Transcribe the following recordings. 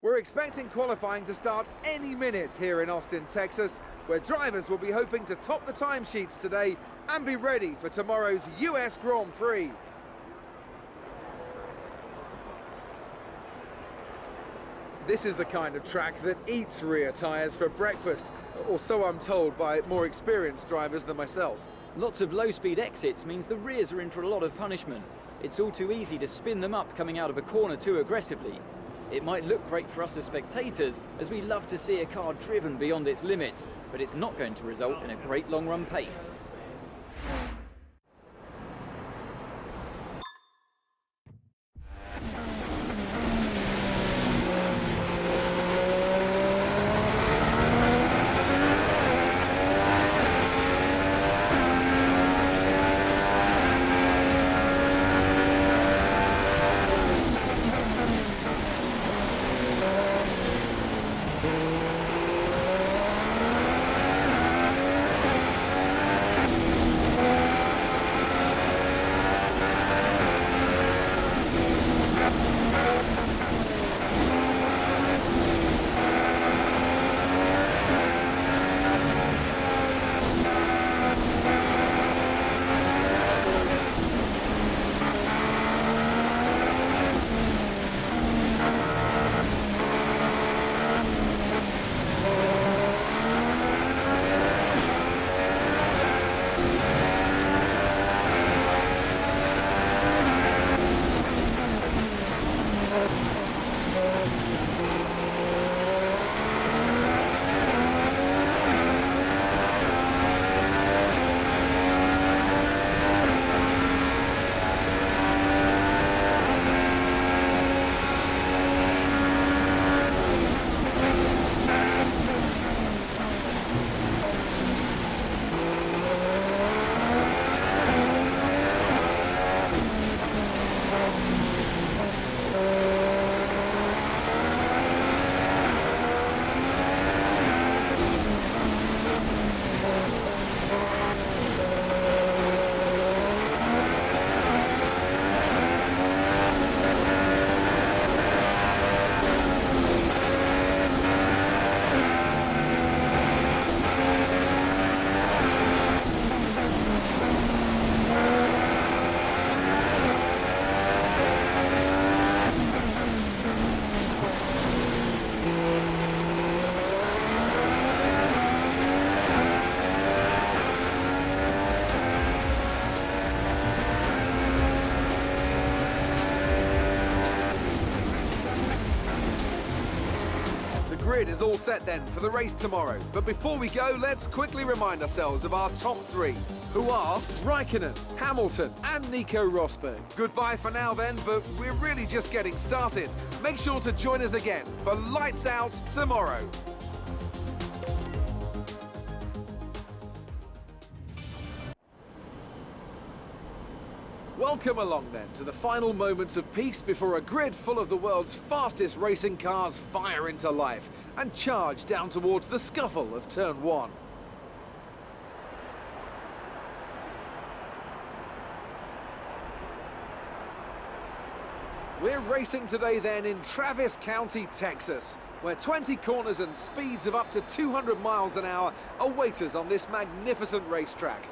We're expecting qualifying to start any minute here in Austin, Texas, where drivers will be hoping to top the timesheets today and be ready for tomorrow's US Grand Prix. This is the kind of track that eats rear tyres for breakfast, or so I'm told by more experienced drivers than myself. Lots of low-speed exits means the rears are in for a lot of punishment. It's all too easy to spin them up coming out of a corner too aggressively. It might look great for us as spectators, as we love to see a car driven beyond its limits, but it's not going to result in a great long-run pace. Grid is all set then for the race tomorrow. But before we go, let's quickly remind ourselves of our top three, who are Räikkönen, Hamilton and Nico Rosberg. Goodbye for now then, but we're really just getting started. Make sure to join us again for Lights Out tomorrow. Welcome along then to the final moments of peace before a grid full of the world's fastest racing cars fire into life and charge down towards the scuffle of turn one. We're racing today then in Travis County, Texas, where 20 corners and speeds of up to 200 miles an hour await us on this magnificent racetrack.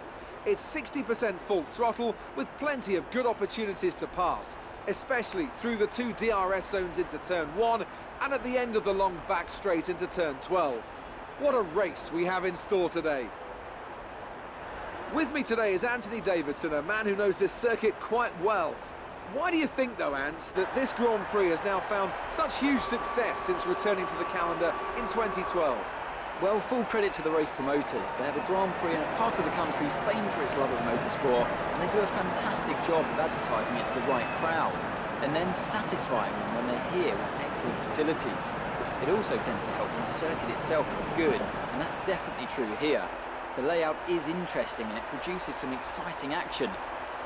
It's 60% full throttle with plenty of good opportunities to pass, especially through the two DRS zones into turn 1 and at the end of the long back straight into turn 12. What a race we have in store today. With me today is Anthony Davidson, a man who knows this circuit quite well. Why do you think, though, Ants, that this Grand Prix has now found such huge success since returning to the calendar in 2012? Well, full credit to the race promoters. They have a Grand Prix in a part of the country famed for its love of motorsport, and they do a fantastic job of advertising it to the right crowd, and then satisfying them when they're here with excellent facilities. It also tends to help when the circuit itself is good, and that's definitely true here. The layout is interesting and it produces some exciting action.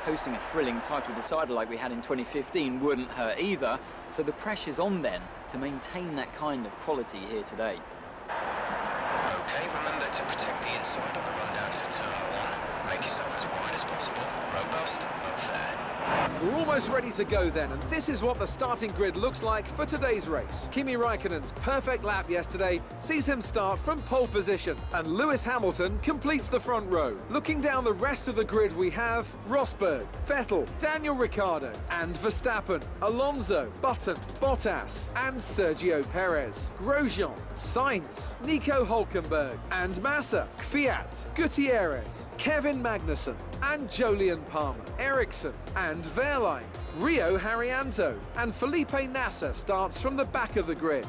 Hosting a thrilling title decider like we had in 2015 wouldn't hurt either, so the pressure's on then to maintain that kind of quality here today. Okay, remember to protect the inside on the run down to turn 1. Make make yourself as wide as possible. Robust, but fair. We're almost ready to go then, and this is what the starting grid looks like for today's race. Kimim Räikkönen's perfect lap yesterday sees him start from pole position, and Lewis Hamilton completes the front row. Looking down the rest of the grid, we have Rosberg, Vettel, Daniel Ricciardo, and Verstappen, Alonso, Button, Bottas, and Sergio Perez, Grosjean, Sainz, Nico Hülkenberg, and Massa, Kvyat, Gutierrez, Kevin Magnussen, and Jolyon Palmer, Ericsson, and Wehrlein. Rio Haryanto and Felipe Nasser starts from the back of the grid.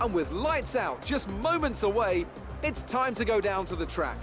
And with lights out just moments away, it's time to go down to the track.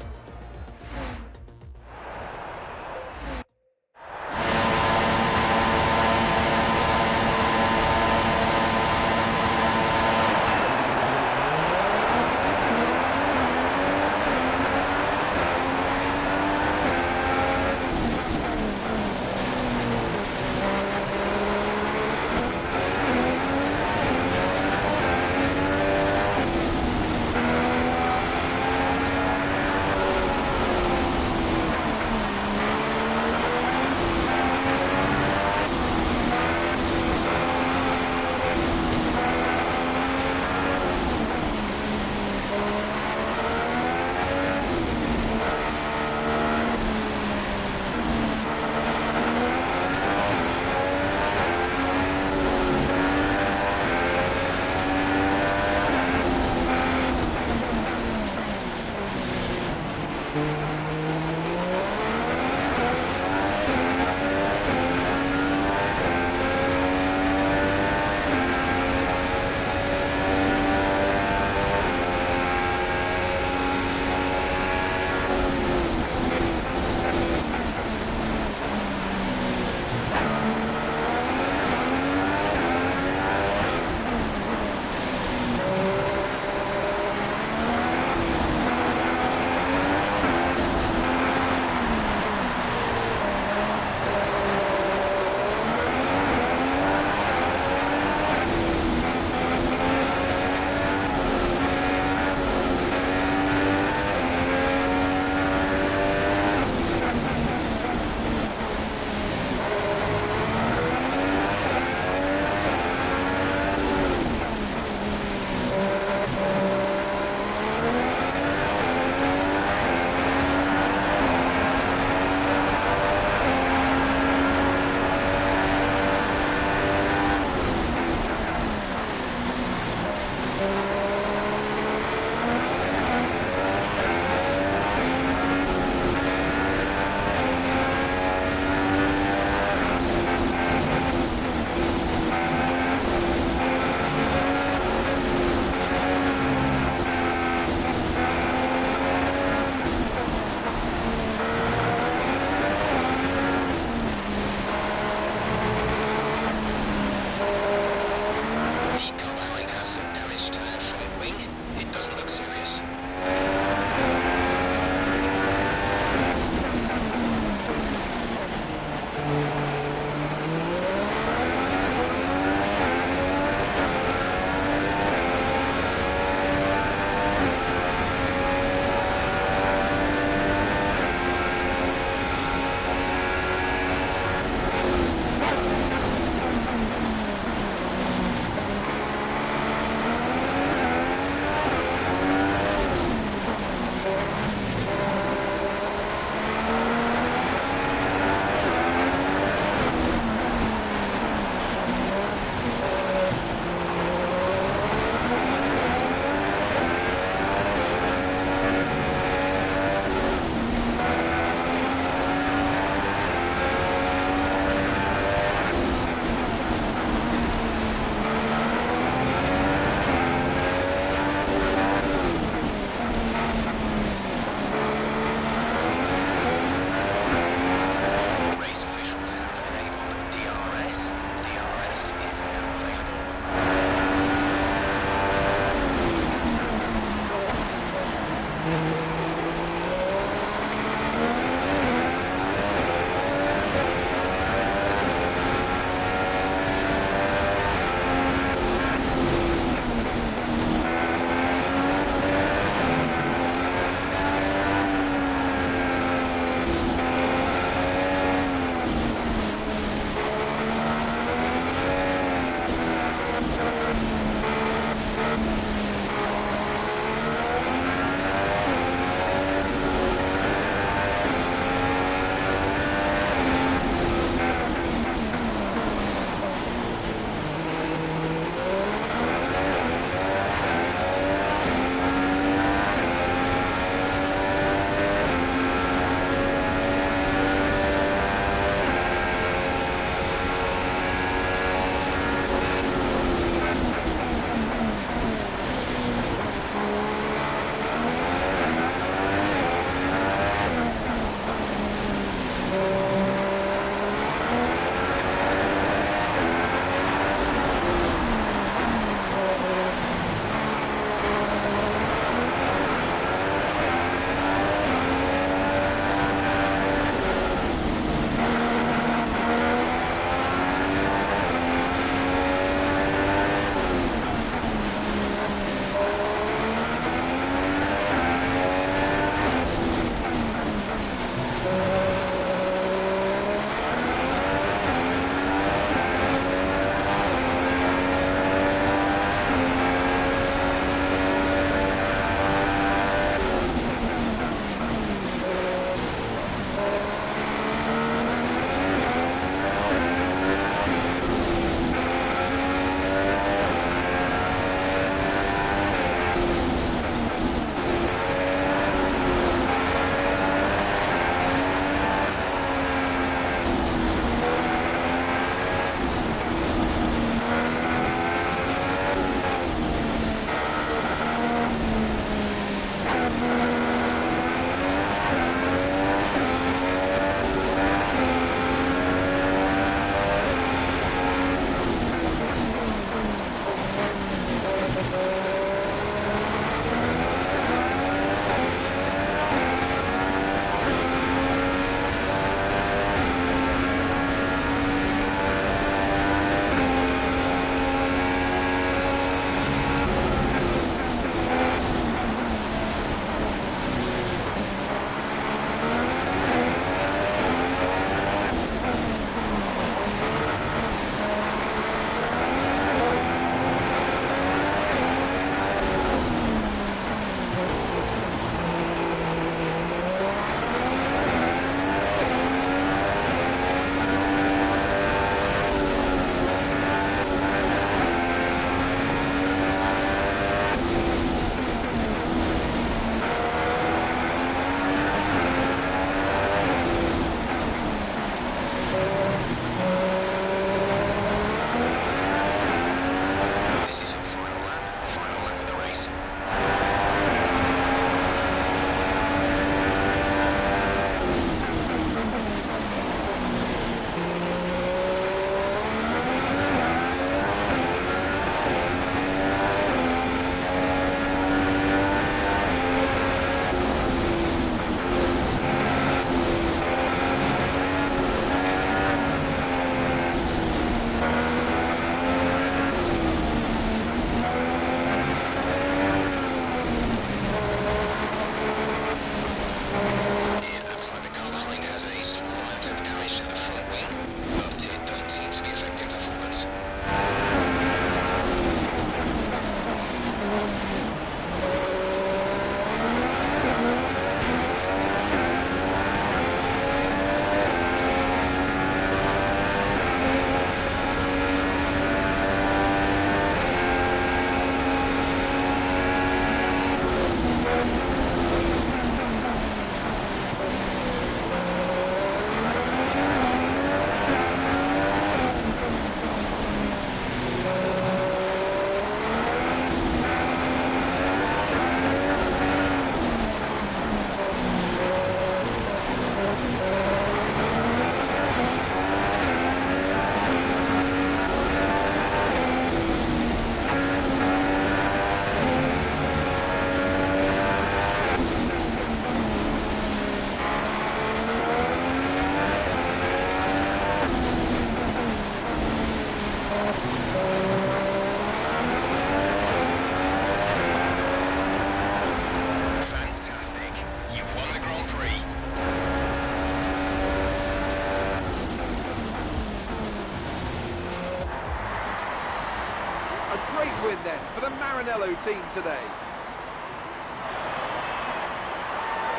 win then for the Maranello team today.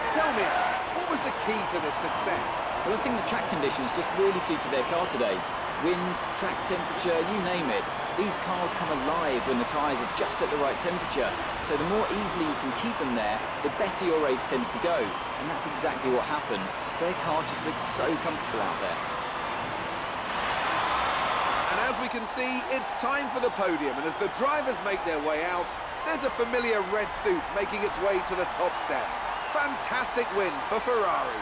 Tell me, Alex, what was the key to this success? Well, I think the track conditions just really suited their car today. Wind, track temperature, you name it. These cars come alive when the tyres are just at the right temperature. So the more easily you can keep them there, the better your race tends to go. And that's exactly what happened. Their car just looks so comfortable out there. And as we can see, it's time for the podium. And as the drivers make their way out, there's a familiar red suit making its way to the top step. Fantastic win for Ferrari.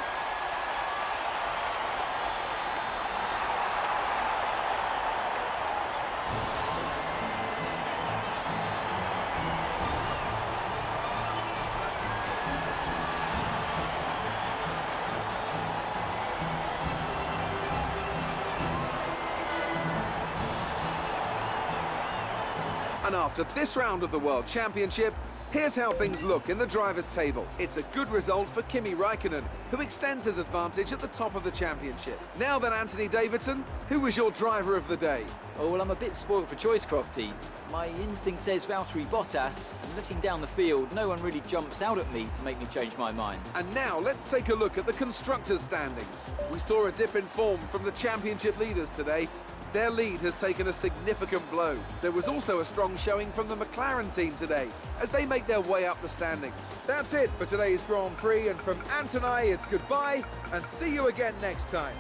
And after this round of the World Championship, here's how things look in the drivers' table. It's a good result for Kimim Räikkönenem, who extends his advantage at the top of the championship. Now then, Anthony Davidson, who was your driver of the day? Oh, well, I'm a bit spoilt for choice, Crofty. My instinct says Valtteri Bottas, and looking down the field, no one really jumps out at me to make me change my mind. And now let's take a look at the constructors' standings. We saw a dip in form from the championship leaders today. Their lead has taken a significant blow. There was also a strong showing from the McLaren team today as they make their way up the standings. That's it for today's Grand Prix, and from Ant and I, it's goodbye and see you again next time.